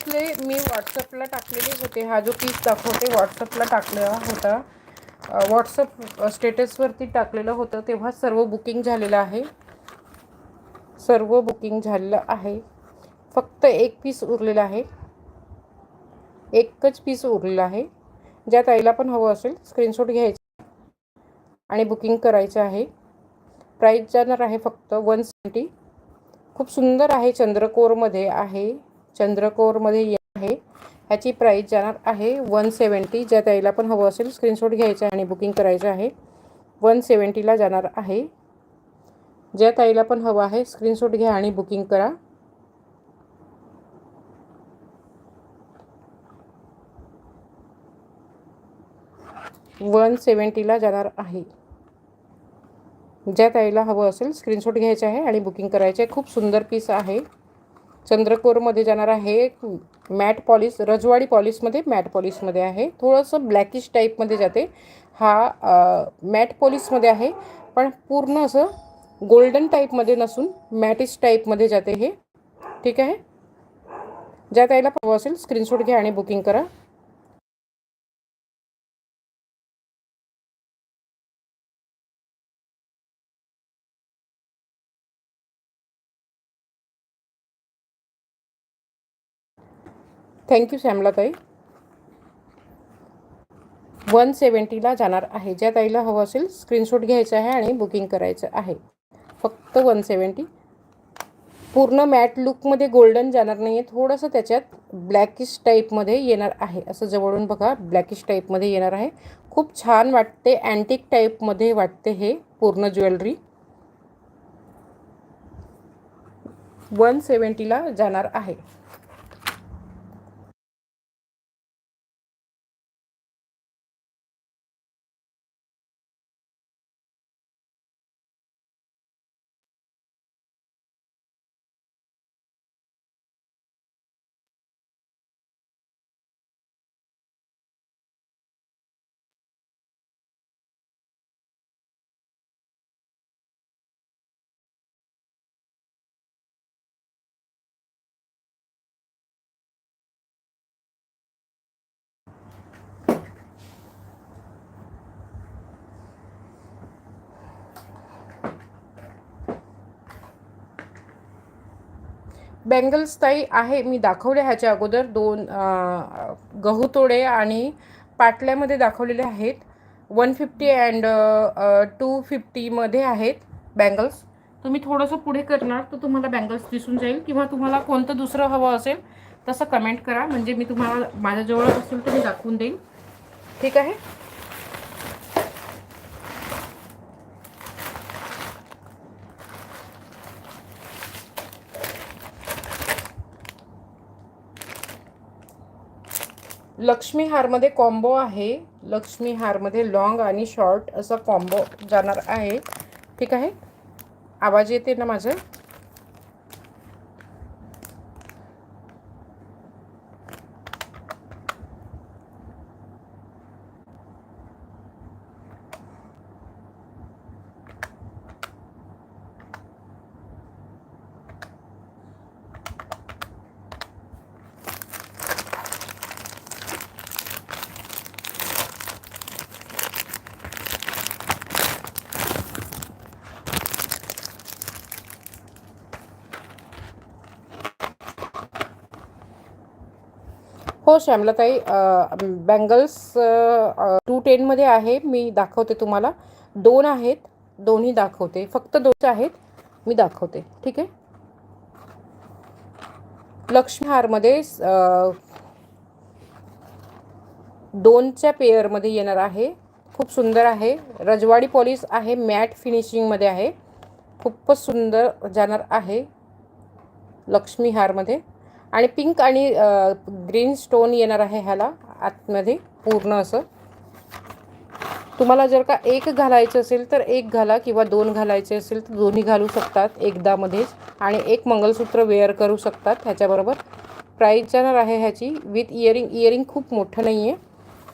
पीसले मी व्हॉट्सअपला टाकलेले होते. हा जो पीस दाखवते व्हॉट्सअपला टाकलेला होता, व्हॉट्सअप स्टेटसवरती टाकलेलं होतं, तेव्हा सर्व बुकिंग झालेलं आहे. सर्व बुकिंग झालेलं आहे. फक्त एक पीस उरलेला आहे. एकच पीस उरलेला आहे. ज्या ताईला पण हवं असेल स्क्रीनशॉट घ्यायचा आणि बुकिंग करायचं आहे. प्राईस जाणार आहे फक्त 170. खूप सुंदर आहे. चंद्रकोरमध्ये आहे. चंद्रकोरमध्ये आहे. ह्याची प्राईस जाणार आहे 170. ज्या ताईला पण हवं असेल स्क्रीनशॉट घ्यायचा आणि बुकिंग करायचं आहे. 170ला जाणार आहे. ज्या ताईला पण हवं आहे स्क्रीनशॉट घ्या आणि बुकिंग करा. $170ला जाणार आहे. ज्या ताईला हवं असेल स्क्रीनशॉट घ्यायचा आहे आणि बुकिंग करायचे आहे. खूप सुंदर पीस आहे. चंद्रकोरमध्ये जाणार आहे. मॅट पॉलिश, रजवाडी पॉलिशमध्ये मॅट पॉलिशमध्ये आहे. थोडंसं ब्लॅकिश टाईपमध्ये जाते. हा मॅट पॉलिशमध्ये आहे, पण पूर्ण असं गोल्डन टाईपमध्ये नसून मॅटिश टाईपमध्ये जाते हे. ठीक आहे. ज्या ताईला हवं असेल स्क्रीनशॉट घ्या आणि बुकिंग करा. थँक्यू श्यामलाताई. 170ला जाणार आहे. ज्या ताईला हवं असेल स्क्रीनशॉट घ्यायचा आहे आणि बुकिंग करायचं आहे. फक्त 170. पूर्ण मॅट लुकमध्ये गोल्डन जाणार नाही आहे. थोडंसं त्याच्यात ब्लॅकिश टाईपमध्ये येणार आहे. असं जवळून बघा, ब्लॅकिश टाईपमध्ये येणार आहे. खूप छान वाटते. अँटिक टाईपमध्ये वाटते हे पूर्ण ज्वेलरी. 170ला जाणार आहे. बँगल्स ताई आहे, मी दाखवले ह्याच्या अगोदर 2 गहू तोडे आणि पाटल्यामध्ये दाखवलेले आहेत. 150 अँड 250मध्ये आहेत बँगल्स. तुम्ही थोडंसं पुढे करणार तर तुम्हाला बँगल्स दिसून जाईल, किंवा तुम्हाला कोणतं दुसरं हवं असेल तसं कमेंट करा, म्हणजे मी तुम्हाला माझ्याजवळ असेल तर मी दाखवून देईन. ठीक आहे. लक्ष्मी हारमध्ये कॉम्बो आहे. लक्ष्मी हारमध्ये लॉंग आणि शॉर्ट असा कॉम्बो जाणार आहे. ठीक आहे. आवाज येते ना माझं? हो श्यामलाताई, बँगल्स 210मध्ये आहे. मी दाखवते तुम्हाला. 2 आहेत, दोन्ही दाखवते. फक्त 2 आहेत, मी दाखवते. ठीक आहे. लक्ष्मी हारमध्ये 2च्या पेअरमध्ये येणार आहे. खूप सुंदर आहे. रजवाडी पॉलिश आहे, मॅट फिनिशिंगमध्ये आहे. खूपच सुंदर जाणार आहे लक्ष्मी हारमध्ये. आणि पिंक आणि ग्रीन स्टोन येणार आहे ह्याला आतमध्ये पूर्ण असं. तुम्हाला जर का एक घालायचं असेल तर एक घाला, किंवा 2 घालायचे असेल तर दोन्ही घालू शकतात एकदामध्येच. आणि एक मंगळसूत्र वेअर करू शकतात ह्याच्याबरोबर. प्राईस जाणार आहे ह्याची विथ इयरिंग. इयरिंग खूप मोठं नाही आहे.